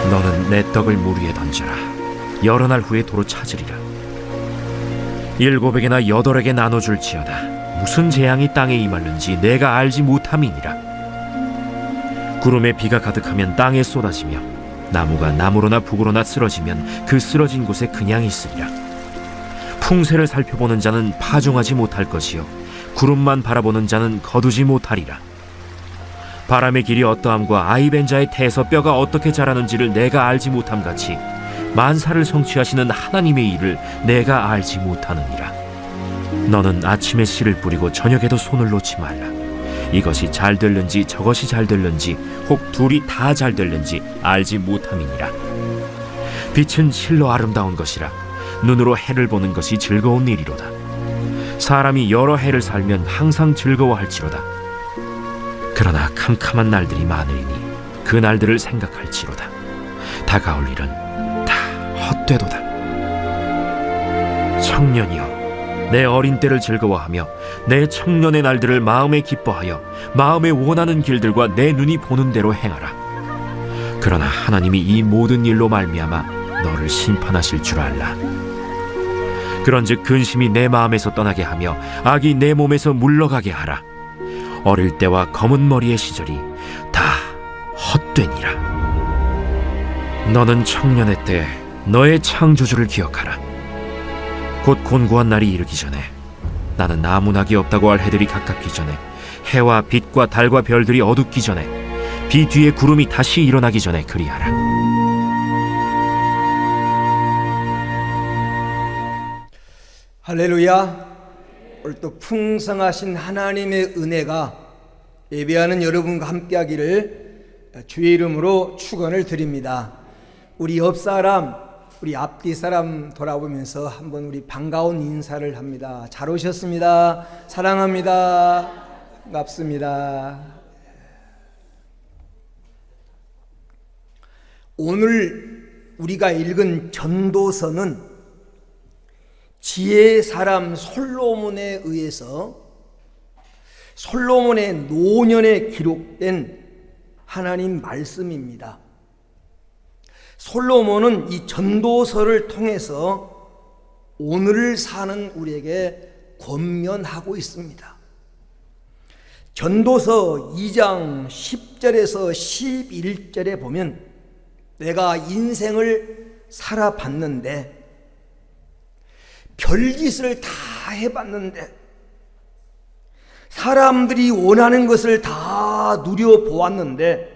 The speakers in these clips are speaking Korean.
너는 내 떡을 물 위에 던져라. 여러 날 후에 도로 찾으리라. 7에게나 8에게 나눠줄지어다. 무슨 재앙이 땅에 임할는지 내가 알지 못함이니라. 구름에 비가 가득하면 땅에 쏟아지며 나무가 나무로나 북으로나 쓰러지면 그 쓰러진 곳에 그냥 있으리라. 풍세를 살펴보는 자는 파종하지 못할 것이요 구름만 바라보는 자는 거두지 못하리라. 바람의 길이 어떠함과 아이벤 자의 태에서 뼈가 어떻게 자라는지를 내가 알지 못함같이 만사를 성취하시는 하나님의 일을 내가 알지 못하느니라. 너는 아침에 씨를 뿌리고 저녁에도 손을 놓지 말라. 이것이 잘 될는지 저것이 잘 될는지 혹 둘이 다 잘 될는지 알지 못함이니라. 빛은 실로 아름다운 것이라. 눈으로 해를 보는 것이 즐거운 일이로다. 사람이 여러 해를 살면 항상 즐거워할지로다. 그러나 캄캄한 날들이 많으리니 그 날들을 생각할지로다. 다가올 일은 다 헛되도다. 청년이여, 내 어린 때를 즐거워하며 내 청년의 날들을 마음에 기뻐하여 마음에 원하는 길들과 내 눈이 보는 대로 행하라. 그러나 하나님이 이 모든 일로 말미암아 너를 심판하실 줄 알라. 그런즉 근심이 내 마음에서 떠나게 하며 악이 내 몸에서 물러가게 하라. 어릴 때와 검은 머리의 시절이 다 헛되니라. 너는 청년의 때 너의 창조주를 기억하라. 곧 곤고한 날이 이르기 전에, 나는 나무나기 없다고 할 해들이 가깝기 전에, 해와 빛과 달과 별들이 어둡기 전에, 비 뒤에 구름이 다시 일어나기 전에 그리하라. 할렐루야. 오늘 또 풍성하신 하나님의 은혜가 예배하는 여러분과 함께하기를 주의 이름으로 축원을 드립니다. 우리 옆 사람, 우리 앞뒤 사람 돌아보면서 한번 우리 반가운 인사를 합니다. 잘 오셨습니다. 사랑합니다. 반갑습니다. 오늘 우리가 읽은 전도서는 지혜의 사람 솔로몬에 의해서 솔로몬의 노년에 기록된 하나님 말씀입니다. 솔로몬은 이 전도서를 통해서 오늘을 사는 우리에게 권면하고 있습니다. 전도서 2장 10절에서 11절에 보면 내가 인생을 살아봤는데 별짓을 다 해봤는데 사람들이 원하는 것을 다 누려보았는데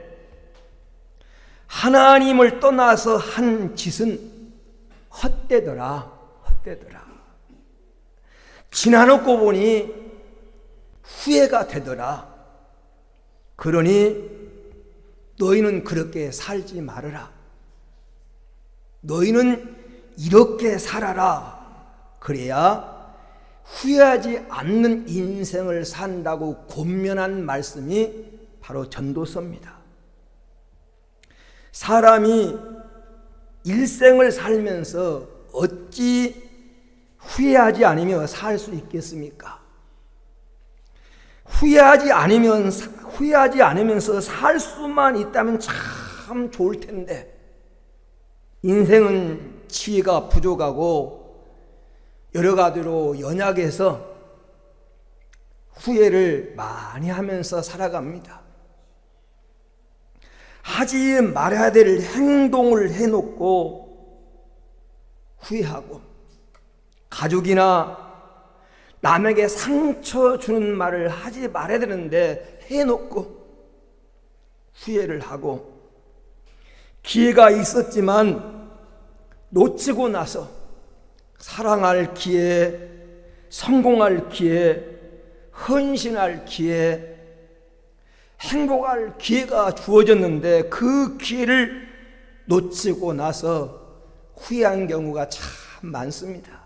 하나님을 떠나서 한 짓은 헛되더라. 지나놓고 보니 후회가 되더라. 그러니 너희는 그렇게 살지 말아라. 너희는 이렇게 살아라. 그래야 후회하지 않는 인생을 산다고 권면한 말씀이 바로 전도서입니다. 사람이 일생을 살면서 어찌 후회하지 않으며 살 수 있겠습니까? 후회하지 않으면서 살 수만 있다면 참 좋을 텐데 인생은 지혜가 부족하고 여러 가지로 연약해서 후회를 많이 하면서 살아갑니다. 하지 말아야 될 행동을 해놓고 후회하고, 가족이나 남에게 상처 주는 말을 하지 말아야 되는데 해놓고 후회를 하고, 기회가 있었지만 놓치고 나서 사랑할 기회, 성공할 기회, 헌신할 기회, 행복할 기회가 주어졌는데 그 기회를 놓치고 나서 후회한 경우가 참 많습니다.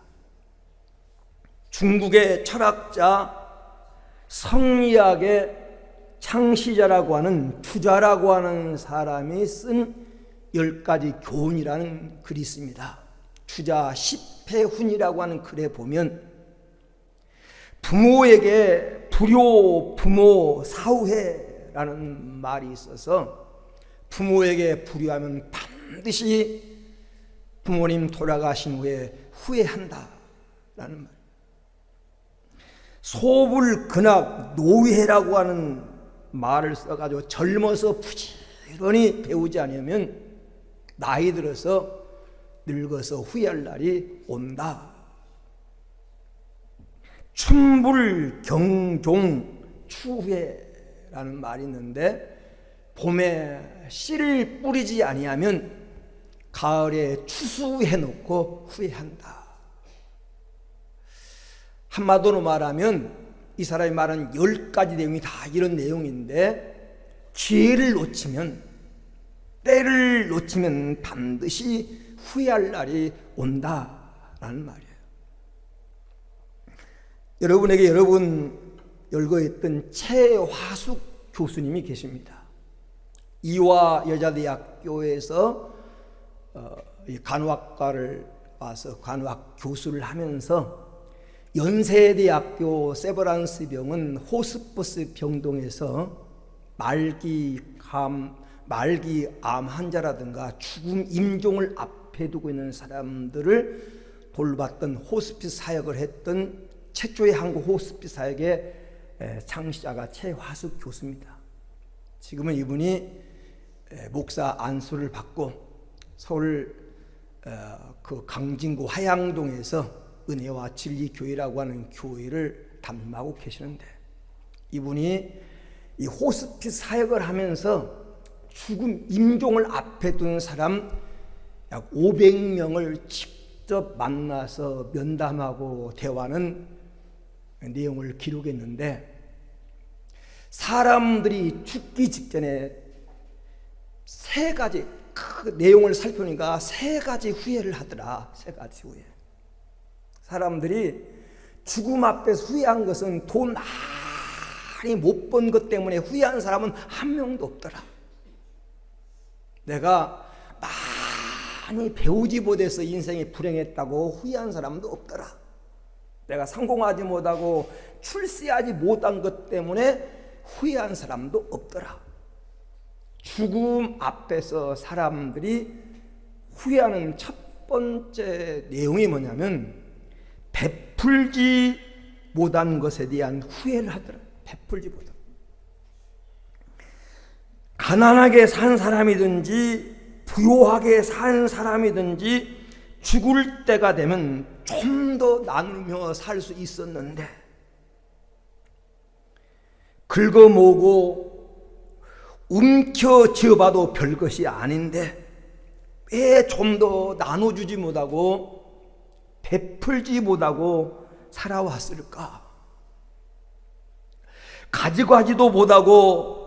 중국의 철학자 성리학의 창시자라고 하는 투자라고 하는 사람이 쓴 10가지 교훈이라는 글이 있습니다. 투자 10회훈이라고 하는 글에 보면 부모에게 불효 부모 사후회 후회라는 말이 있어서 부모에게 불의하면 반드시 부모님 돌아가신 후에 후회한다라는 말. 소불근학 노회라고 하는 말을 써가지고 젊어서 부지런히 배우지 않으면 나이 들어서 늙어서 후회할 날이 온다. 춘불경종 추후회라는 말이 있는데 봄에 씨를 뿌리지 아니하면 가을에 추수해놓고 후회한다. 한마디로 말하면 이 사람이 말한 10가지 내용이 다 이런 내용인데 기회를 놓치면, 때를 놓치면 반드시 후회할 날이 온다라는 말이에요. 여러분에게 여러분 열거했던 최화숙 교수님이 계십니다. 이화 여자대학교에서 간호학과를 와서 간호학 교수를 하면서 연세대학교 세브란스 병원 호스피스 병동에서 말기 암 환자라든가 죽음 임종을 앞에 두고 있는 사람들을 돌봤던 호스피스 사역을 했던 최초의 한국 호스피스 사역의 창시자가 최화숙 교수입니다. 지금은 이분이 목사 안수를 받고 서울 그 강진구 하양동에서 은혜와 진리교회라고 하는 교회를 담임하고 계시는데, 이분이 이 호스피스 사역을 하면서 죽음 임종을 앞에 둔 사람 약 500명을 직접 만나서 면담하고 대화하는 내용을 기록했는데, 사람들이 죽기 직전에 3가지 그 내용을 살펴보니까 3가지 후회를 하더라. 3가지 후회. 사람들이 죽음 앞에서 후회한 것은 돈 많이 못 번 것 때문에 후회한 사람은 한 명도 없더라. 내가 많이 배우지 못해서 인생이 불행했다고 후회한 사람도 없더라. 내가 성공하지 못하고 출세하지 못한 것 때문에 후회한 사람도 없더라. 죽음 앞에서 사람들이 후회하는 첫 번째 내용이 뭐냐면 베풀지 못한 것에 대한 후회를 하더라. 베풀지 못한. 가난하게 산 사람이든지 부요하게 산 사람이든지 죽을 때가 되면 좀 더 나누며 살 수 있었는데, 긁어모으고 움켜쥐어봐도 별것이 아닌데 왜 좀 더 나눠주지 못하고 베풀지 못하고 살아왔을까? 가져가지도 못하고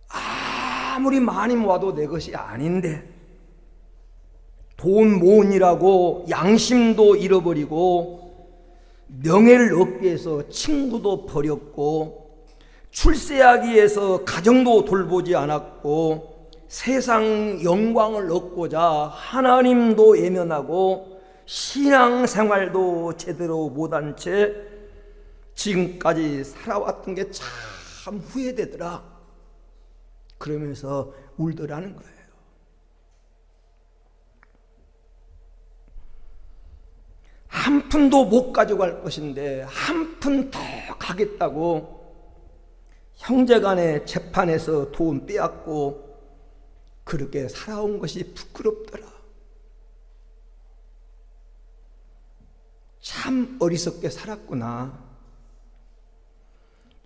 아무리 많이 모아도 내 것이 아닌데, 돈 모으느라고 양심도 잃어버리고 명예를 얻기 위해서 친구도 버렸고 출세하기 위해서 가정도 돌보지 않았고 세상 영광을 얻고자 하나님도 외면하고 신앙생활도 제대로 못한 채 지금까지 살아왔던 게 참 후회되더라. 그러면서 울더라는 거예요. 한 푼도 못 가져갈 것인데 한 푼 더 가겠다고 형제간의 재판에서 돈 빼앗고 그렇게 살아온 것이 부끄럽더라. 참 어리석게 살았구나.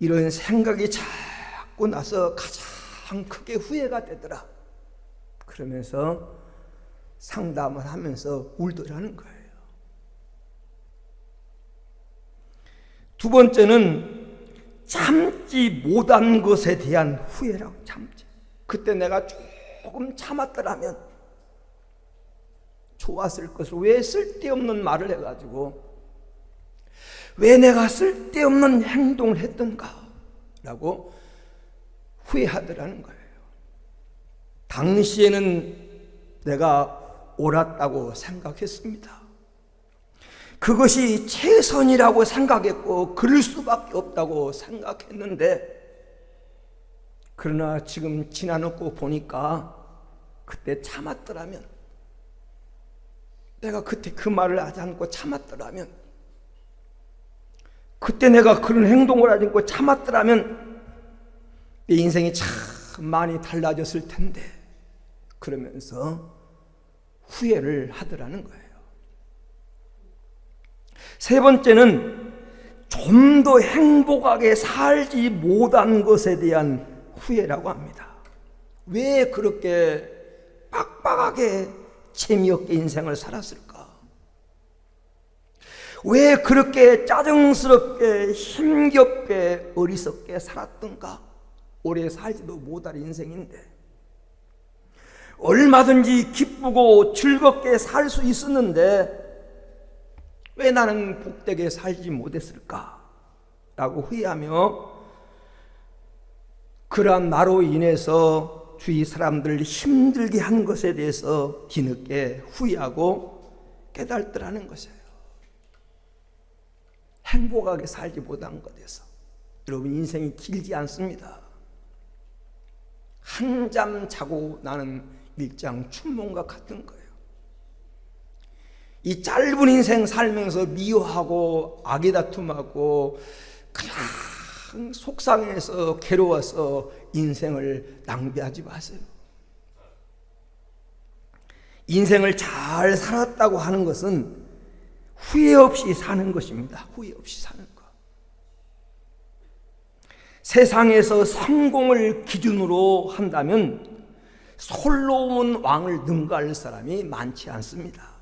이런 생각이 자꾸 나서 가장 크게 후회가 되더라. 그러면서 상담을 하면서 울더라는 거예요. 두 번째는 참지 못한 것에 대한 후회라고. 참지. 그때 내가 조금 참았더라면 좋았을 것을 왜 쓸데없는 말을 해가지고 왜 내가 쓸데없는 행동을 했던가 라고 후회하더라는 거예요. 당시에는 내가 옳았다고 생각했습니다. 그것이 최선이라고 생각했고 그럴 수밖에 없다고 생각했는데, 그러나 지금 지나놓고 보니까 그때 참았더라면, 내가 그때 그 말을 하지 않고 참았더라면, 그때 내가 그런 행동을 하지 않고 참았더라면 내 인생이 참 많이 달라졌을 텐데, 그러면서 후회를 하더라는 거예요. 세 번째는 좀 더 행복하게 살지 못한 것에 대한 후회라고 합니다. 왜 그렇게 빡빡하게 재미없게 인생을 살았을까? 왜 그렇게 짜증스럽게 힘겹게 어리석게 살았던가? 오래 살지도 못할 인생인데 얼마든지 기쁘고 즐겁게 살 수 있었는데 왜 나는 복되게 살지 못했을까? 라고 후회하며 그러한 나로 인해서 주위 사람들 힘들게 한 것에 대해서 뒤늦게 후회하고 깨달더라는 것이에요. 행복하게 살지 못한 것에서. 여러분, 인생이 길지 않습니다. 한잠 자고 나는 일장춘몽과 같은 거예요. 이 짧은 인생 살면서 미워하고 악의다툼하고 그냥 속상해서 괴로워서 인생을 낭비하지 마세요. 인생을 잘 살았다고 하는 것은 후회 없이 사는 것입니다. 후회 없이 사는 것. 세상에서 성공을 기준으로 한다면 솔로몬 왕을 능가할 사람이 많지 않습니다.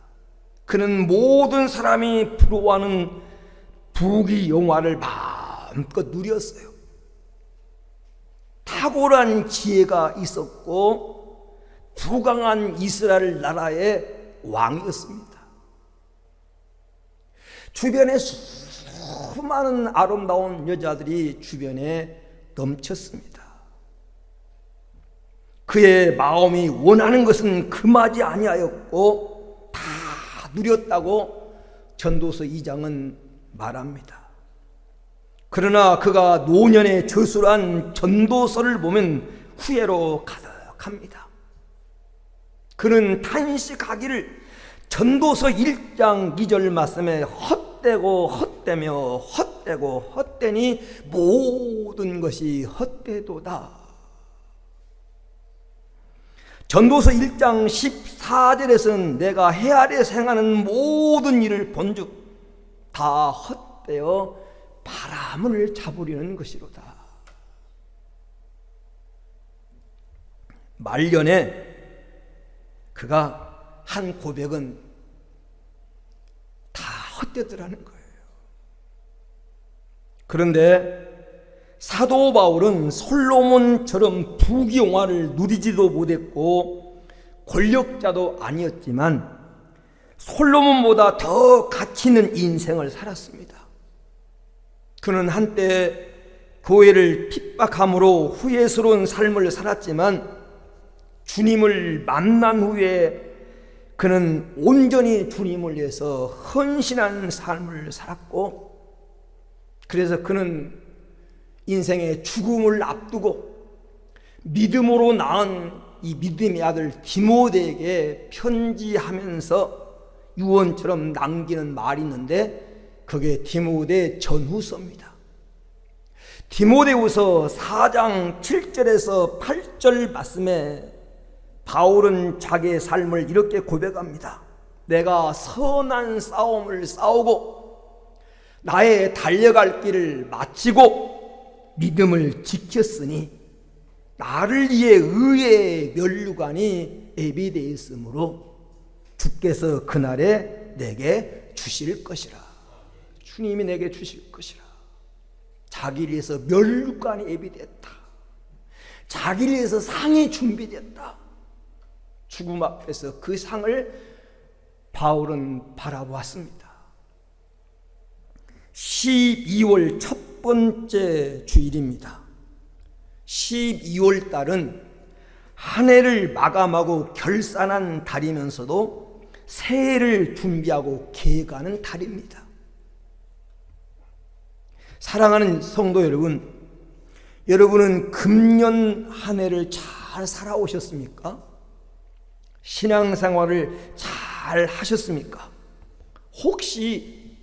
그는 모든 사람이 부러워하는 부귀영화를 마음껏 누렸어요. 탁월한 지혜가 있었고 부강한 이스라엘 나라의 왕이었습니다. 주변에 수많은 아름다운 여자들이 주변에 넘쳤습니다. 그의 마음이 원하는 것은 금하지 아니하였고 다 누렸다고 전도서 2장은 말합니다. 그러나 그가 노년에 저술한 전도서를 보면 후회로 가득합니다. 그는 탄식하기를 전도서 1장 2절 말씀에 헛되고 헛되며 헛되고 헛되니 모든 것이 헛되도다. 전도서 1장 14절에서는 내가 해 아래 생하는 모든 일을 본즉 다 헛되어 바람을 잡으려는 것이로다. 말년에 그가 한 고백은 다 헛되더라는 거예요. 그런데 사도 바울은 솔로몬처럼 부귀영화를 누리지도 못했고 권력자도 아니었지만 솔로몬보다 더 가치 있는 인생을 살았습니다. 그는 한때 교회를 핍박함으로 후회스러운 삶을 살았지만 주님을 만난 후에 그는 온전히 주님을 위해서 헌신한 삶을 살았고, 그래서 그는 인생의 죽음을 앞두고 믿음으로 낳은 이 믿음의 아들 디모데에게 편지하면서 유언처럼 남기는 말이 있는데 그게 디모데 전후서입니다. 디모데후서 4장 7절에서 8절 말씀에 바울은 자기의 삶을 이렇게 고백합니다. 내가 선한 싸움을 싸우고 나의 달려갈 길을 마치고 믿음을 지켰으니 나를 위해 의의 면류관이 예비되어 있으므로 주께서 그날에 내게 주실 것이라. 주님이 내게 주실 것이라. 자기를 위해서 면류관이 예비됐다. 자기를 위해서 상이 준비됐다. 죽음 앞에서 그 상을 바울은 바라보았습니다. 12월 첫 번째 주일입니다. 12월 달은 한 해를 마감하고 결산한 달이면서도 새해를 준비하고 계획하는 달입니다. 사랑하는 성도 여러분, 여러분은 금년 한 해를 잘 살아오셨습니까? 신앙생활을 잘 하셨습니까? 혹시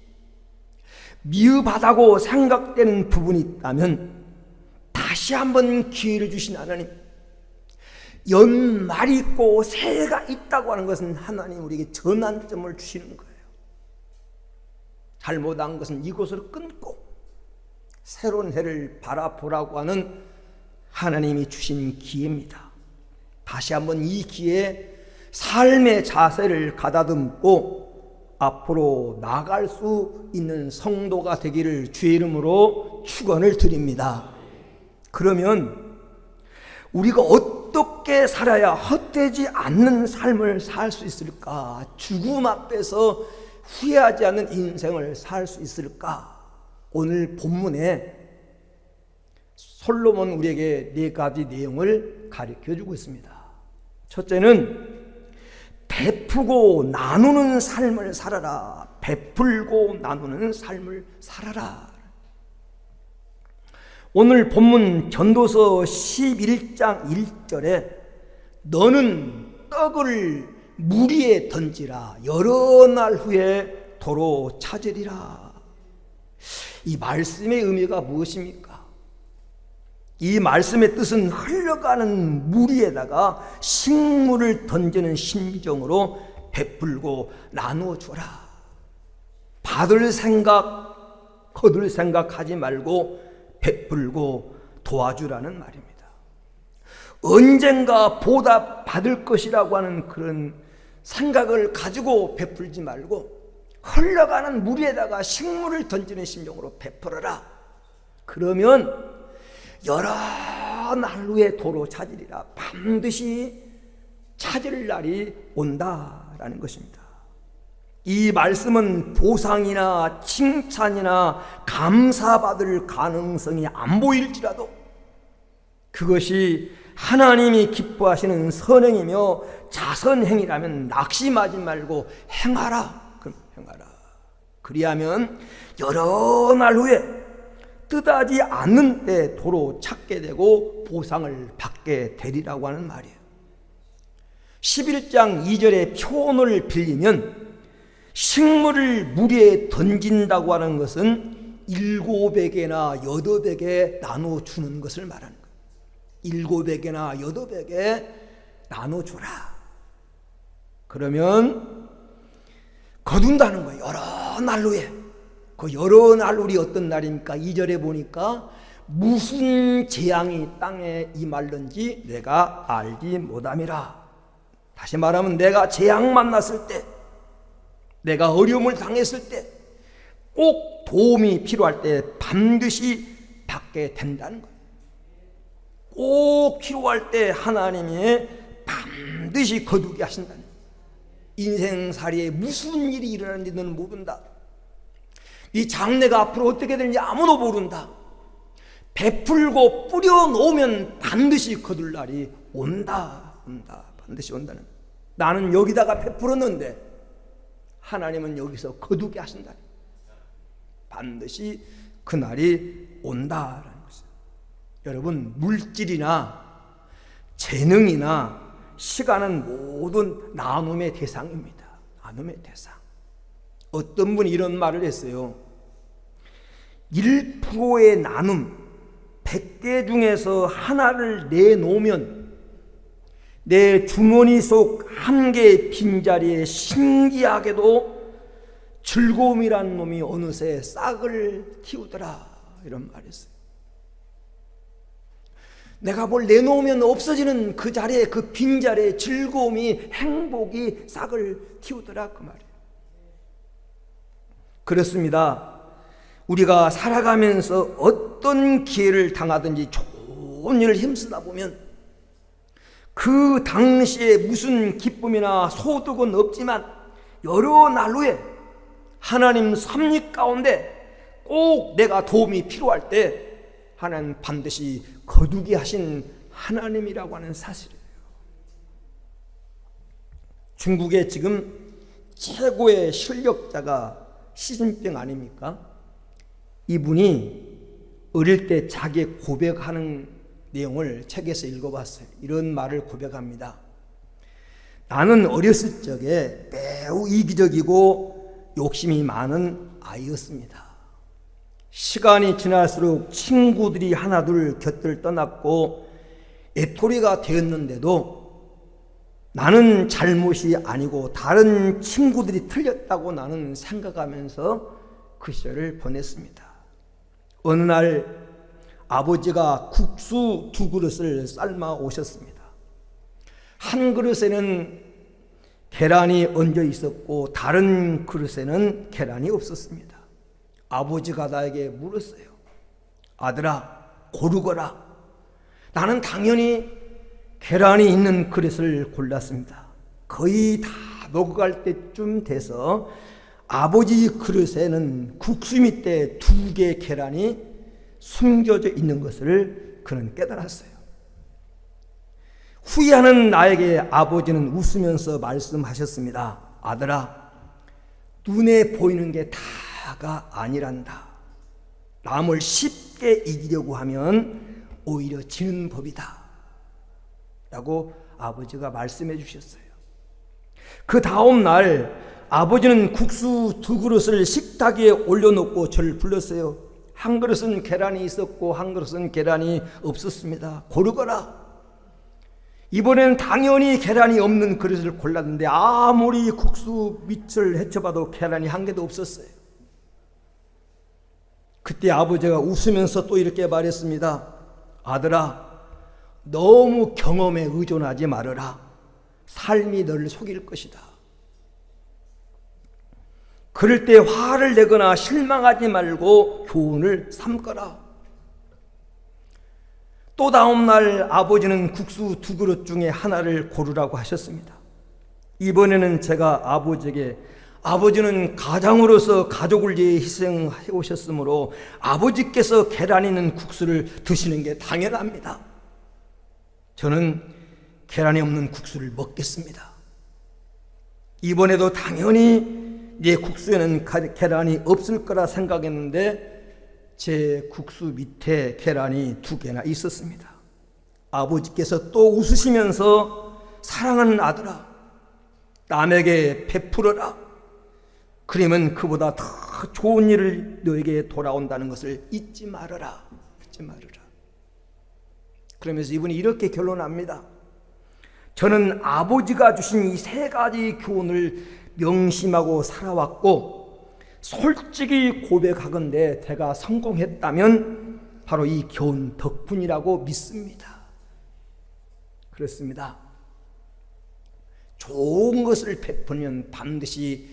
미흡하다고 생각되는 부분이 있다면 다시 한번 기회를 주신 하나님, 연말이 있고 새해가 있다고 하는 것은 하나님 우리에게 전환점을 주시는 거예요. 잘못한 것은 이곳으로 끊고 새로운 해를 바라보라고 하는 하나님이 주신 기회입니다. 다시 한번 이 기회에 삶의 자세를 가다듬고 앞으로 나아갈 수 있는 성도가 되기를 주의 이름으로 축원을 드립니다. 그러면 우리가 어떻게 살아야 헛되지 않는 삶을 살 수 있을까? 죽음 앞에서 후회하지 않는 인생을 살 수 있을까? 오늘 본문에 솔로몬 우리에게 4가지 내용을 가르쳐주고 있습니다. 첫째는 베푸고 나누는 삶을 살아라. 베풀고 나누는 삶을 살아라. 오늘 본문 전도서 11장 1절에 너는 떡을 물 위에 던지라. 여러 날 후에 도로 찾으리라. 이 말씀의 의미가 무엇입니까? 이 말씀의 뜻은 흘러가는 물 위에다가 식물을 던지는 심정으로 베풀고 나누어주라. 받을 생각, 거둘 생각하지 말고 베풀고 도와주라는 말입니다. 언젠가 보답 받을 것이라고 하는 그런 생각을 가지고 베풀지 말고 흘러가는 물 위에다가 식물을 던지는 심정으로 베풀어라. 그러면 여러 날 후에 도로 찾으리라. 반드시 찾을 날이 온다라는 것입니다. 이 말씀은 보상이나 칭찬이나 감사받을 가능성이 안 보일지라도 그것이 하나님이 기뻐하시는 선행이며 자선행이라면 낙심하지 말고 행하라. 그럼 행하라. 그리하면 여러 날 후에 뜻하지 않는 때 도로 찾게 되고 보상을 받게 되리라고 하는 말이에요. 11장 2절의 표현을 빌리면 식물을 물 위에 던진다고 하는 것은 7에게나 8에게 나눠주는 것을 말하는 거예요. 7에게나 8에게 나눠주라. 그러면 거둔다는 거예요. 여러 날 후에. 그 여러 날 우리 어떤 날입니까? 2절에 보니까 무슨 재앙이 땅에 임할는지 내가 알지 못함이라. 다시 말하면 내가 재앙 만났을 때, 내가 어려움을 당했을 때, 꼭 도움이 필요할 때 반드시 받게 된다는 거예요. 꼭 필요할 때 하나님이 반드시 거두게 하신다는 거예요. 인생살이에 무슨 일이 일어나는지 너는 모른다. 이 장래가 앞으로 어떻게 되는지 아무도 모른다. 베풀고 뿌려놓으면 반드시 거둘 날이 온다. 반드시 온다는. 나는 여기다가 베풀었는데 하나님은 여기서 거두게 하신다. 반드시 그날이 온다라는 것이죠. 여러분, 물질이나 재능이나 시간은 모든 나눔의 대상입니다. 나눔의 대상. 어떤 분이 이런 말을 했어요. 1%의 나눔, 100개 중에서 하나를 내놓으면 내 주머니 속 한 개의 빈자리에 신기하게도 즐거움이란 놈이 어느새 싹을 틔우더라. 이런 말이 있어요. 내가 뭘 내놓으면 없어지는 그 자리에, 그 빈자리에 즐거움이, 행복이 싹을 틔우더라. 그 말이에요. 그렇습니다. 우리가 살아가면서 어떤 기회를 당하든지 좋은 일을 힘쓰다 보면 그 당시에 무슨 기쁨이나 소득은 없지만 여러 날 후에 하나님 섭리 가운데 꼭 내가 도움이 필요할 때 하나님 반드시 거두게 하신 하나님이라고 하는 사실이에요. 중국에 지금 최고의 실력자가 시진핑 아닙니까? 이분이 어릴 때 자기 고백하는 내용을 책에서 읽어봤어요. 이런 말을 고백합니다. 나는 어렸을 적에 매우 이기적이고 욕심이 많은 아이였습니다. 시간이 지날수록 친구들이 하나둘 곁을 떠났고 애토리가 되었는데도 나는 잘못이 아니고 다른 친구들이 틀렸다고 나는 생각하면서 그 시절을 보냈습니다. 어느 날 아버지가 국수 2그릇을 삶아 오셨습니다. 한 그릇에는 계란이 얹어 있었고 다른 그릇에는 계란이 없었습니다. 아버지가 나에게 물었어요. 아들아, 고르거라. 나는 당연히 계란이 있는 그릇을 골랐습니다. 거의 다 먹어갈 때쯤 돼서 아버지 그릇에는 국수 밑에 2개의 계란이 숨겨져 있는 것을 그는 깨달았어요. 후회하는 나에게 아버지는 웃으면서 말씀하셨습니다. 아들아, 눈에 보이는 게 다가 아니란다. 남을 쉽게 이기려고 하면 오히려 지는 법이다 라고 아버지가 말씀해 주셨어요. 그 다음 날 아버지는 국수 2그릇을 식탁 위에 올려놓고 저를 불렀어요. 한 그릇은 계란이 있었고 한 그릇은 계란이 없었습니다. 고르거라. 이번에는 당연히 계란이 없는 그릇을 골랐는데 아무리 국수 밑을 헤쳐봐도 계란이 한 개도 없었어요. 그때 아버지가 웃으면서 또 이렇게 말했습니다. 아들아, 너무 경험에 의존하지 말아라. 삶이 너를 속일 것이다. 그럴 때 화를 내거나 실망하지 말고 교훈을 삼거라. 또 다음 날 아버지는 국수 2그릇 중에 하나를 고르라고 하셨습니다. 이번에는 제가 아버지에게 아버지는 가장으로서 가족을 위해 희생해 오셨으므로 아버지께서 계란 있는 국수를 드시는 게 당연합니다. 저는 계란이 없는 국수를 먹겠습니다. 이번에도 당연히 내 국수에는 계란이 없을 거라 생각했는데 제 국수 밑에 계란이 2개나 있었습니다. 아버지께서 또 웃으시면서 사랑하는 아들아, 남에게 베풀어라. 그러면 그보다 더 좋은 일을 너에게 돌아온다는 것을 잊지 말아라. 잊지 말아라. 그러면서 이분이 이렇게 결론합니다. 저는 아버지가 주신 이 3가지 교훈을 명심하고 살아왔고 솔직히 고백하건대 제가 성공했다면 바로 이 교훈 덕분이라고 믿습니다. 그렇습니다. 좋은 것을 베푸면 반드시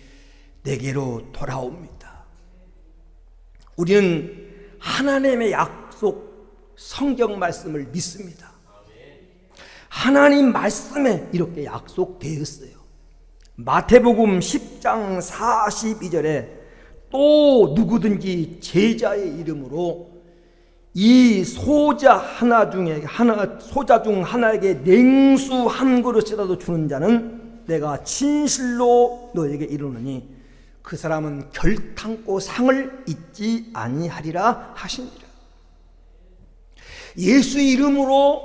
내게로 돌아옵니다. 우리는 하나님의 약속 성경 말씀을 믿습니다. 하나님 말씀에 이렇게 약속되었어요. 마태복음 10장 42절에 또 누구든지 제자의 이름으로 이 소자 중 하나에게 냉수 한 그릇이라도 주는 자는 내가 진실로 너에게 이르노니 그 사람은 결탄코 상을 잊지 아니하리라 하시니라. 예수 이름으로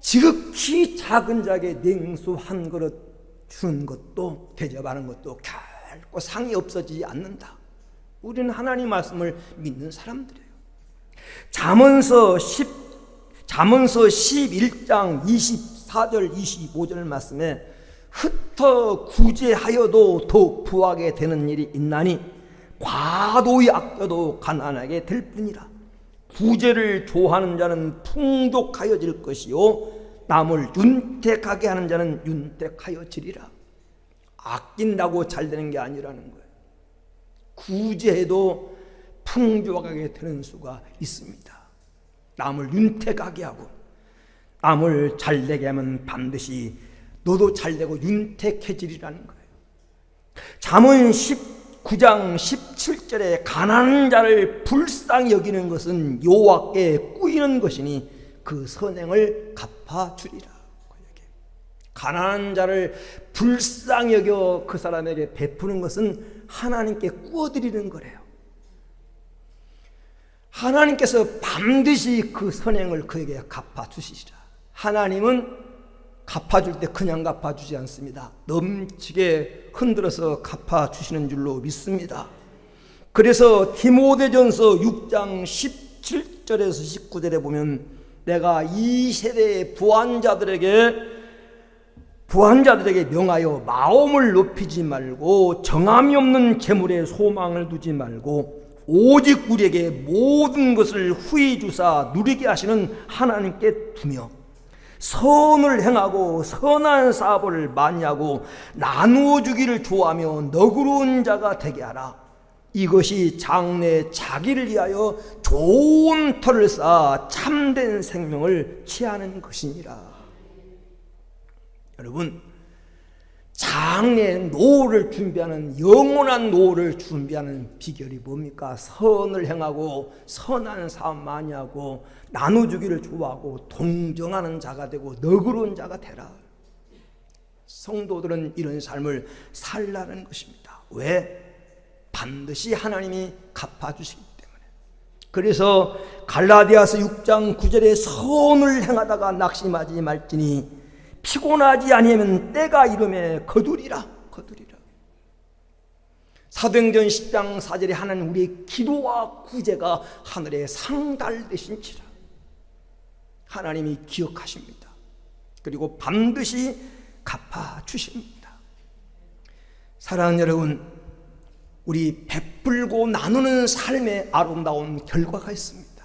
지극히 작은 자에게 냉수 한 그릇 주는 것도 대접하는 것도 결코 상이 없어지지 않는다. 우리는 하나님 말씀을 믿는 사람들이에요. 잠언서 11장 24절 25절 말씀에 흩어 구제하여도 더욱 부하게 되는 일이 있나니 과도히 아껴도 가난하게 될 뿐이라. 구제를 좋아하는 자는 풍족하여질 것이요 남을 윤택하게 하는 자는 윤택하여지리라. 아낀다고 잘 되는 게 아니라는 거예요. 구제해도 풍족하게 되는 수가 있습니다. 남을 윤택하게 하고 남을 잘되게 하면 반드시 너도 잘되고 윤택해지리라는 거예요. 잠언 19장 17절에 가난한 자를 불쌍히 여기는 것은 여호와께 꾸이는 것이니 그 선행을 갚아주리라. 가난한 자를 불쌍히 여겨 그 사람에게 베푸는 것은 하나님께 구워드리는 거래요. 하나님께서 반드시 그 선행을 그에게 갚아주시리라. 하나님은 갚아줄 때 그냥 갚아주지 않습니다. 넘치게 흔들어서 갚아주시는 줄로 믿습니다. 그래서 디모데전서 6장 17절에서 19절에 보면 내가 이 세대의 부한자들에게 명하여 마음을 높이지 말고 정함이 없는 재물에 소망을 두지 말고 오직 우리에게 모든 것을 후히 주사 누리게 하시는 하나님께 두며 선을 행하고 선한 사업을 많이 하고 나누어 주기를 좋아하며 너그러운 자가 되게 하라. 이것이 장래 자기를 위하여 좋은 터를 쌓아 참된 생명을 취하는 것이니라. 여러분, 장래 노후를 준비하는, 영원한 노후를 준비하는 비결이 뭡니까? 선을 행하고 선한 사업 많이 하고 나눠주기를 좋아하고 동정하는 자가 되고 너그러운 자가 되라. 성도들은 이런 삶을 살라는 것입니다. 왜? 반드시 하나님이 갚아주시기 때문에. 그래서 갈라디아서 6장 9절에 선을 행하다가 낙심하지 말지니 피곤하지 아니하면 때가 이르매 거두리라. 사도행전 10장 4절에 하나님 우리의 기도와 구제가 하늘에 상달되신지라. 하나님이 기억하십니다. 그리고 반드시 갚아주십니다. 사랑하는 여러분, 우리 베풀고 나누는 삶의 아름다운 결과가 있습니다.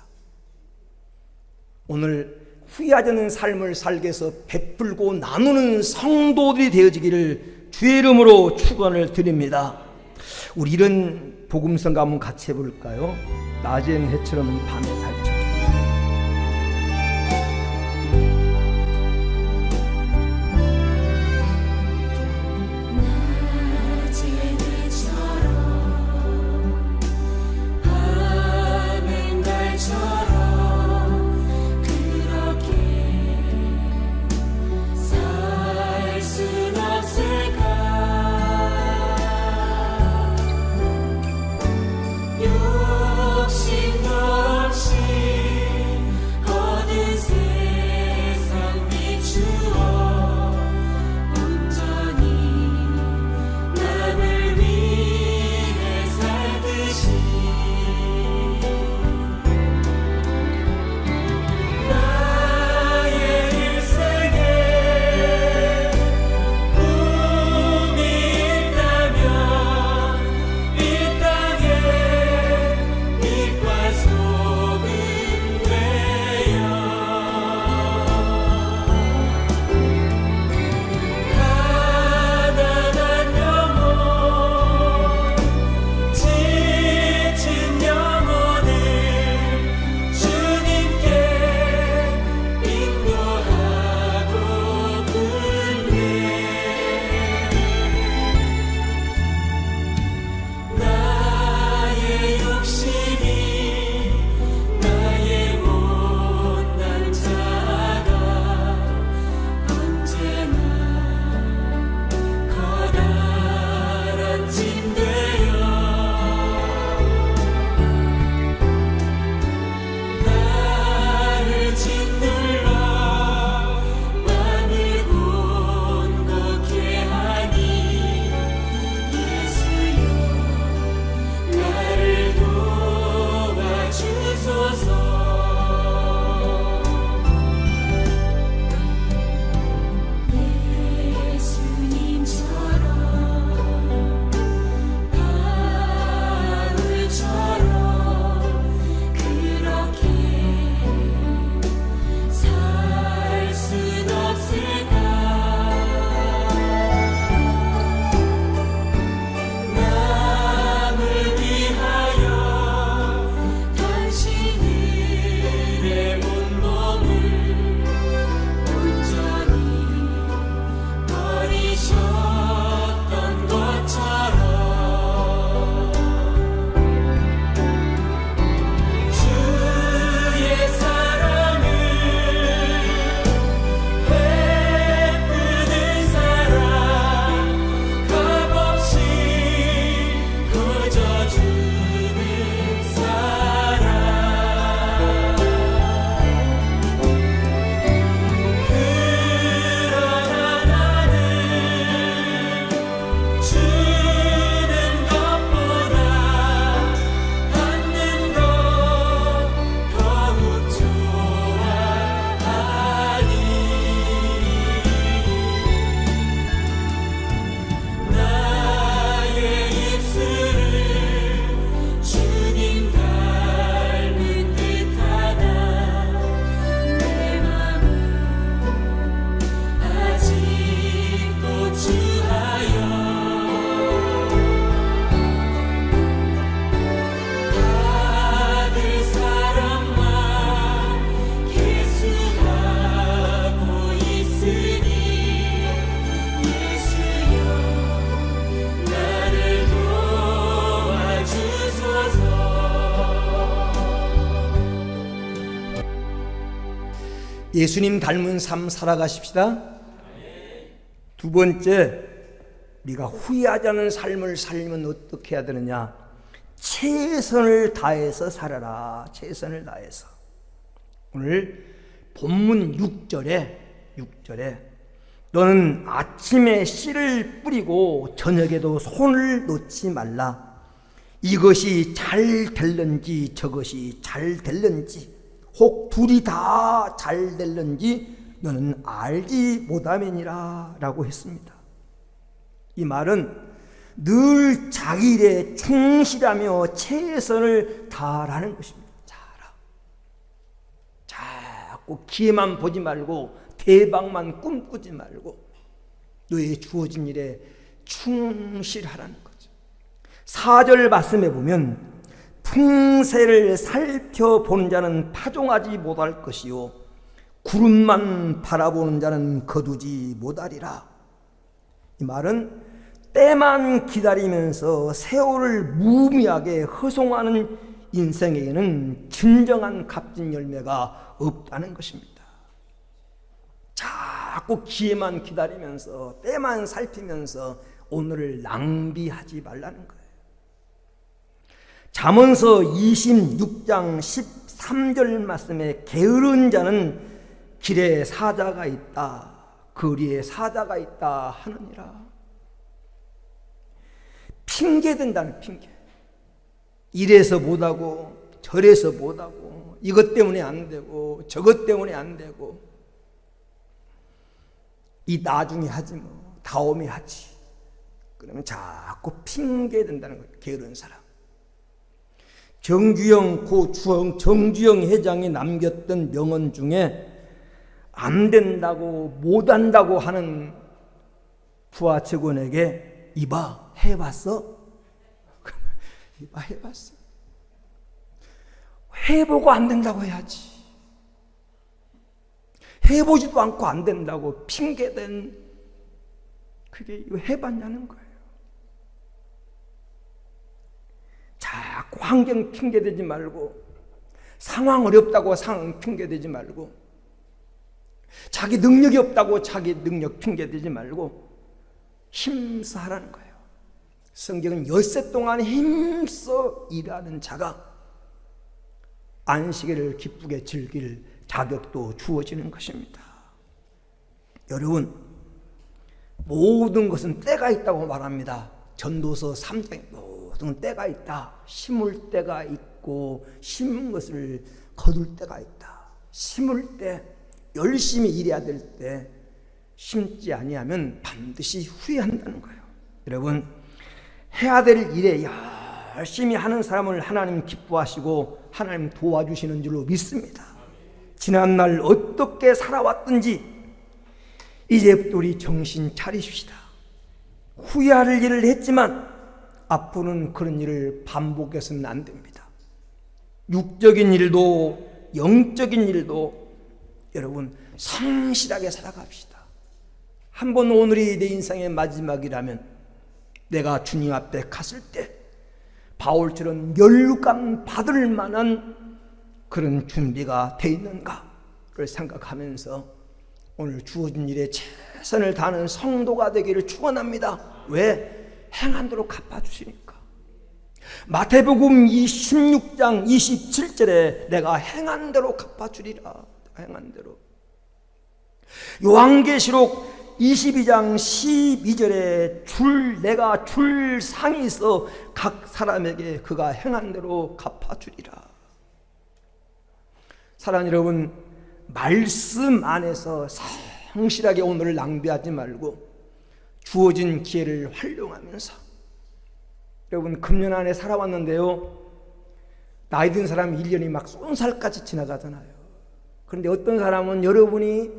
오늘 후회하지 않는 삶을 살기 위해서 베풀고 나누는 성도들이 되어지기를 주의 이름으로 축원을 드립니다. 우리 이런 복음성가 한번 같이 해볼까요? 낮엔 해처럼 밤에 달처럼. 욕심 없이 예수님 닮은 삶 살아가십시다. 두 번째, 우리가 후회하지 않는 삶을 살면 어떻게 해야 되느냐? 최선을 다해서 살아라. 최선을 다해서. 오늘 본문 6절에 너는 아침에 씨를 뿌리고 저녁에도 손을 놓지 말라. 이것이 잘 될는지 저것이 잘 될는지 혹 둘이 다 잘 될는지 너는 알지 못함이니라 라고 했습니다. 이 말은 늘 자기 일에 충실하며 최선을 다하라는 것입니다. 자꾸 기회만 보지 말고 대박만 꿈꾸지 말고 너의 주어진 일에 충실하라는 거죠. 4절 말씀에 보면 풍세를 살펴보는 자는 파종하지 못할 것이요 구름만 바라보는 자는 거두지 못하리라. 이 말은 때만 기다리면서 세월을 무의미하게 허송하는 인생에는 진정한 값진 열매가 없다는 것입니다. 자꾸 기회만 기다리면서 때만 살피면서 오늘을 낭비하지 말라는 거예요. 잠언서 26장 13절 말씀에 게으른 자는 길에 사자가 있다 거리에 사자가 있다 하느니라. 핑계된다는 핑계. 이래서 못하고 저래서 못하고 이것 때문에 안 되고 저것 때문에 안 되고 이 나중에 하지 뭐 다음에 하지. 그러면 자꾸 핑계된다는 거예요. 게으른 사람. 정주영 회장이 남겼던 명언 중에 안 된다고 못한다고 하는 부하 직원에게 이봐 해봤어? 이봐 해봤어? 해보고 안 된다고 해야지. 해보지도 않고 안 된다고 핑계댄 그게 이거 해봤냐는 거예요. 자꾸 환경 핑계대지 말고 상황 어렵다고 상황 핑계대지 말고 자기 능력이 없다고 자기 능력 핑계대지 말고 힘써 하라는 거예요. 성경은 엿새 동안 힘써 일하는 자가 안식일을 기쁘게 즐길 자격도 주어지는 것입니다. 여러분, 모든 것은 때가 있다고 말합니다. 전도서 3장에 모든 때가 있다. 심을 때가 있고 심은 것을 거둘 때가 있다. 심을 때 열심히 일해야 될 때 심지 아니하면 반드시 후회한다는 거예요. 여러분, 해야 될 일에 열심히 하는 사람을 하나님 기뻐하시고 하나님 도와주시는 줄로 믿습니다. 지난날 어떻게 살아왔든지 이제부터 우리 정신 차리십시다. 후회할 일을 했지만 앞으로는 그런 일을 반복해서는 안 됩니다. 육적인 일도 영적인 일도 여러분 성실하게 살아갑시다. 한번 오늘이 내 인생의 마지막이라면 내가 주님 앞에 갔을 때 바울처럼 멸류관 받을 만한 그런 준비가 돼 있는가를 생각하면서 오늘 주어진 일에 최선을 다하는 성도가 되기를 축원합니다. 왜? 행한 대로 갚아주시니까. 마태복음 16장 27절에 내가 행한 대로 갚아주리라. 행한 대로. 요한계시록 22장 12절에 내가 줄 상이 있어 각 사람에게 그가 행한 대로 갚아주리라. 사랑하는 여러분, 말씀 안에서 성실하게 오늘을 낭비하지 말고 주어진 기회를 활용하면서 여러분 금년 안에 살아왔는데요, 나이 든 사람이 1년이 막 쏜살같이 지나가잖아요. 그런데 어떤 사람은 여러분이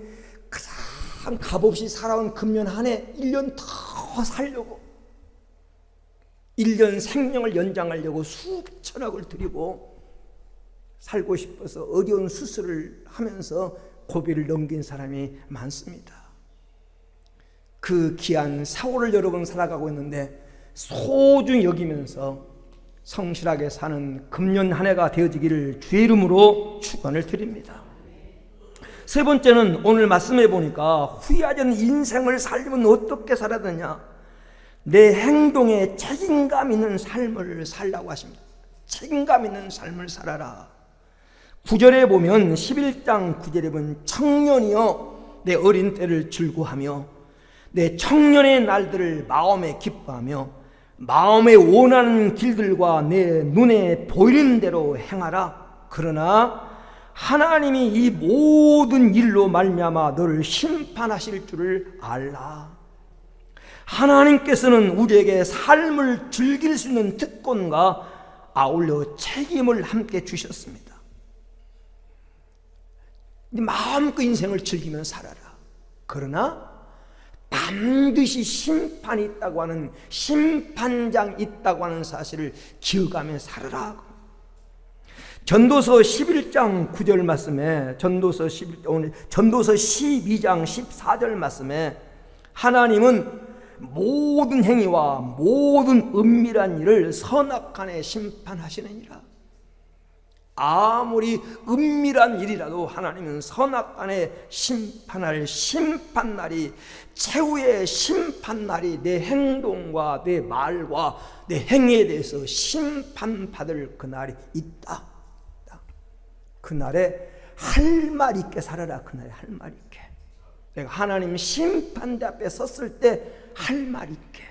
가장 값없이 살아온 금년 한 해 1년 더 살려고 1년 생명을 연장하려고 수천억을 들이고 살고 싶어서 어려운 수술을 하면서 고비를 넘긴 사람이 많습니다. 그 귀한 사고를 여러분 살아가고 있는데 소중히 여기면서 성실하게 사는 금년 한 해가 되어지기를 주의 이름으로 축원을 드립니다. 세 번째는 오늘 말씀해 보니까 후회하지 않는 인생을 살려면 어떻게 살아야 되냐? 내 행동에 책임감 있는 삶을 살라고 하십니다. 책임감 있는 삶을 살아라. 9절에 보면 11장 9절에 보면 청년이여 내 어린 때를 즐거워하며 내 청년의 날들을 마음에 기뻐하며 마음에 원하는 길들과 내 눈에 보이는 대로 행하라. 그러나 하나님이 이 모든 일로 말미암아 너를 심판하실 줄을 알라. 하나님께서는 우리에게 삶을 즐길 수 있는 특권과 아울러 책임을 함께 주셨습니다. 마음껏 인생을 즐기며 살아라. 그러나 반드시 심판이 있다고 하는, 심판장 있다고 하는 사실을 기억하며 살아라. 전도서 11장 9절 말씀에, 전도서 12장 14절 말씀에 하나님은 모든 행위와 모든 은밀한 일을 선악간에 심판하시느니라. 아무리 은밀한 일이라도 하나님은 선악간에 심판할 심판날이, 최후의 심판날이 내 행동과 내 말과 내 행위에 대해서 심판받을 그날이 있다. 그날에 할 말 있게 살아라. 그날에 할 말 있게. 내가 하나님 심판대 앞에 섰을 때 할 말 있게.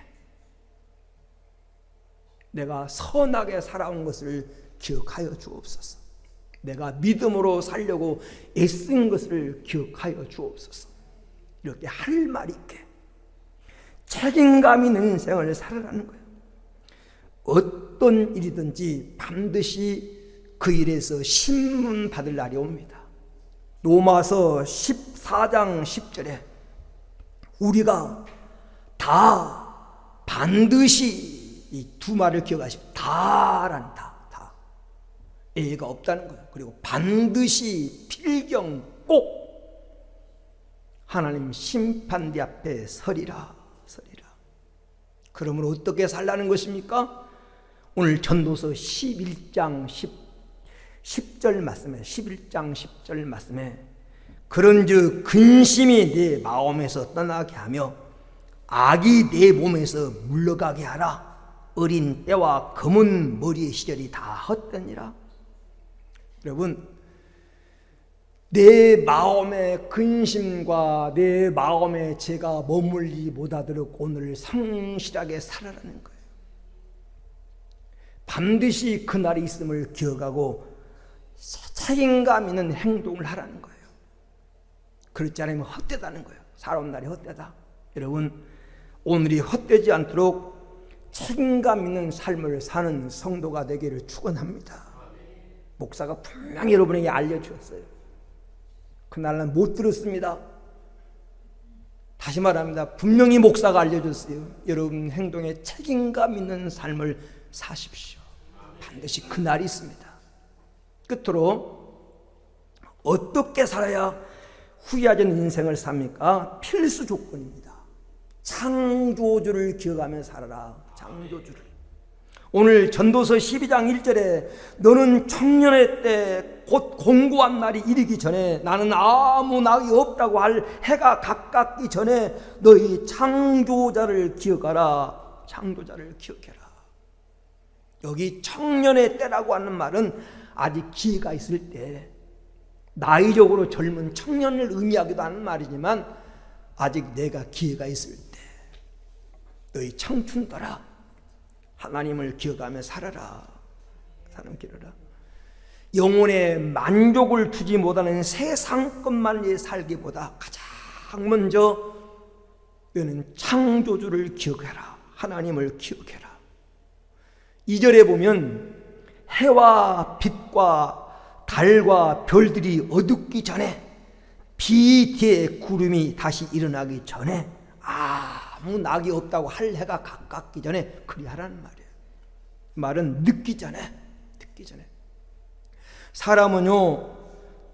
내가 선하게 살아온 것을 기억하여 주옵소서. 내가 믿음으로 살려고 애쓴 것을 기억하여 주옵소서. 이렇게 할 말 있게 책임감 있는 인생을 살아라는 거예요. 어떤 일이든지 반드시 그 일에서 신문 받을 날이 옵니다. 로마서 14장 10절에 우리가 다 반드시, 이 두 말을 기억하십시오. 다란 다. A가 없다는 거예요. 그리고 반드시 필경 꼭 하나님 심판대 앞에 서리라. 그러면 어떻게 살라는 것입니까? 오늘 전도서 11장 10절 말씀에, 11장 10절 말씀에 그런즉 근심이 내 마음에서 떠나게 하며 악이 내 몸에서 물러가게 하라. 어린 때와 검은 머리의 시절이 다 헛되니라. 여러분, 내 마음의 근심과 내 마음의 죄가 머물리 못하도록 오늘 성실하게 살아라는 거예요. 반드시 그날이 있음을 기억하고 책임감 있는 행동을 하라는 거예요. 그렇지 않으면 헛되다는 거예요. 살아온 날이 헛되다. 여러분, 오늘이 헛되지 않도록 책임감 있는 삶을 사는 성도가 되기를 축원합니다. 목사가 분명히 여러분에게 알려주었어요. 그날은 못 들었습니다. 다시 말합니다. 분명히 목사가 알려줬어요. 여러분 행동에 책임감 있는 삶을 사십시오. 반드시 그날이 있습니다. 끝으로 어떻게 살아야 후회하지 않는 인생을 삽니까? 필수 조건입니다. 창조주를 기억하며 살아라. 창조주를. 오늘 전도서 12장 1절에 너는 청년의 때 곧 공고한 날이 이르기 전에 나는 아무 낙이 없다고 할 해가 가깝기 전에 너희 창조자를 기억하라. 창조자를 기억해라. 여기 청년의 때라고 하는 말은 아직 기회가 있을 때, 나이적으로 젊은 청년을 의미하기도 하는 말이지만 아직 내가 기회가 있을 때 너희 청춘들아 하나님을 기억하며 살아라. 사는 길어라. 영혼에 만족을 주지 못하는 세상 것만 위해 살기보다 가장 먼저 너는 창조주를 기억해라. 하나님을 기억해라. 2절에 보면 해와 빛과 달과 별들이 어둡기 전에 비 뒤에 구름이 다시 일어나기 전에 아무 낙이 없다고 할 해가 가깝기 전에 그리하라는 말이에요. 말은 늦기 전에. 사람은요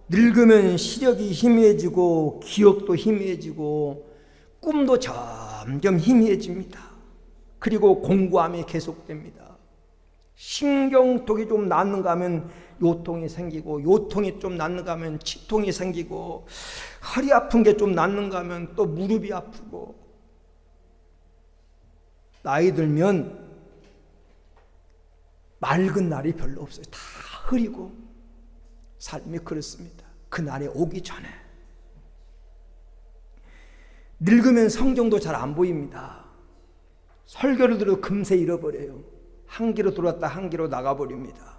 늙으면 시력이 희미해지고 기억도 희미해지고 꿈도 점점 희미해집니다. 그리고 공고함이 계속됩니다. 신경독이 좀 낫는가 하면 요통이 생기고, 요통이 좀 낫는가 하면 치통이 생기고, 허리 아픈 게 좀 낫는가 하면 또 무릎이 아프고, 나이 들면 맑은 날이 별로 없어요. 다 흐리고 삶이 그렇습니다. 그 날이 오기 전에. 늙으면 성경도 잘 안 보입니다. 설교를 들어도 금세 잃어버려요. 한 길로 들어왔다 한 길로 나가버립니다.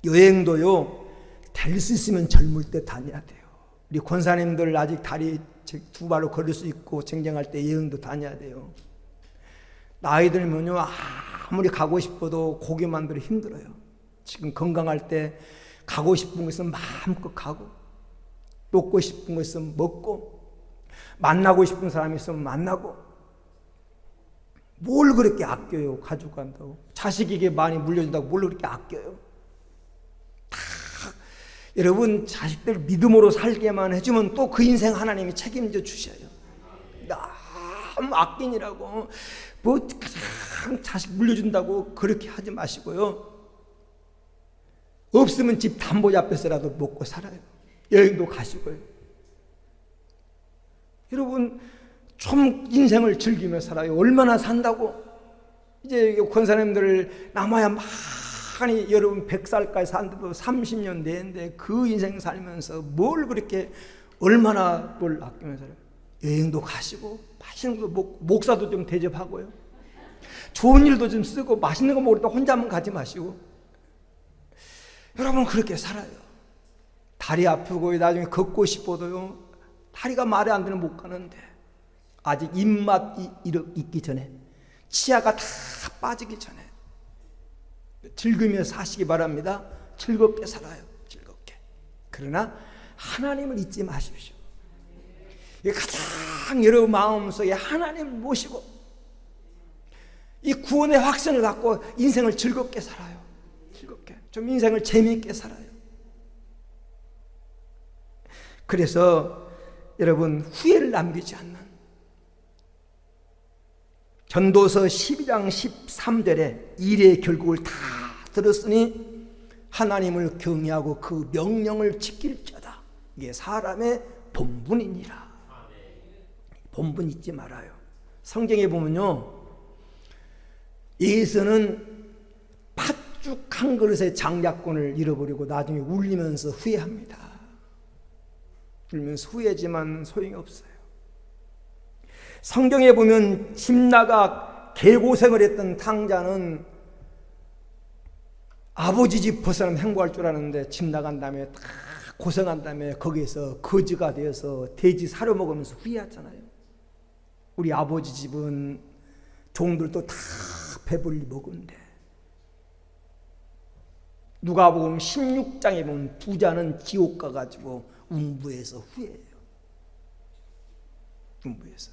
여행도요, 될 수 있으면 젊을 때 다녀야 돼요. 우리 권사님들 아직 다리 두 발로 걸을 수 있고 쟁쟁할 때 여행도 다녀야 돼요. 나이 들면요, 아무리 가고 싶어도 고기만 들어 힘들어요. 지금 건강할 때 가고 싶은 거 있으면 마음껏 가고, 먹고 싶은 거 있으면 먹고, 만나고 싶은 사람이 있으면 만나고, 뭘 그렇게 아껴요. 가지고 간다고. 자식에게 많이 물려준다고 뭘 그렇게 아껴요. 다 여러분 자식들 믿음으로 살게만 해주면 또 그 인생 하나님이 책임져 주셔요. 너무 아끼니라고 뭐 자식 물려준다고 그렇게 하지 마시고요. 없으면 집 담보 잡혀서라도 먹고 살아요. 여행도 가시고요. 여러분 좀 인생을 즐기며 살아요. 얼마나 산다고. 이제 권사님들 남아야 많이, 여러분 100살까지 산데도 30년 내인데 그 인생 살면서 뭘 그렇게 얼마나 뭘 아끼면서 살아요. 여행도 가시고 맛있는 거 먹고, 목사도 좀 대접하고요. 좋은 일도 좀 쓰고, 맛있는 거 먹을 때 혼자만 가지 마시고. 여러분 그렇게 살아요. 다리 아프고 나중에 걷고 싶어도요, 다리가 말이 안 되면 못 가는데, 아직 입맛이 있기 전에, 치아가 다 빠지기 전에 즐기며 사시기 바랍니다. 즐겁게 살아요. 즐겁게. 그러나 하나님을 잊지 마십시오. 가장 여러분 마음속에 하나님을 모시고 이 구원의 확신을 갖고 인생을 즐겁게 살아요. 즐겁게. 좀 인생을 재미있게 살아요. 그래서 여러분 후회를 남기지 않는, 전도서 12장 13절에 일의 결국을 다 들었으니 하나님을 경외하고 그 명령을 지킬자다. 이게 사람의 본분이니라. 본분 잊지 말아요. 성경에 보면요, 예수는 팥죽 한 그릇의 장자권을 잃어버리고 나중에 울리면서 후회합니다. 울면서 후회지만 소용이 없어요. 성경에 보면 집 나가 개고생을 했던 탕자는 아버지 집 벗어나면 행복할 줄 알았는데, 집 나간 다음에 다 고생한 다음에 거기에서 거지가 되어서 돼지 사료 먹으면서 후회하잖아요. 우리 아버지 집은 종들도 다 배불리 먹은데, 누가복음 16장에 보면 부자는 지옥 가가지고 음부에서 후회해요. 음부에서.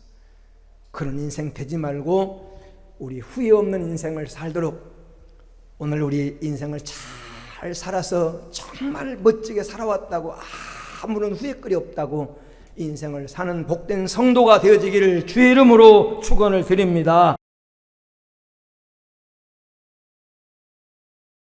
그런 인생 되지 말고 우리 후회 없는 인생을 살도록 오늘 우리 인생을 잘 살아서 정말 멋지게 살아왔다고, 아무런 후회거리 없다고 인생을 사는 복된 성도가 되어지기를 주의 이름으로 축원을 드립니다.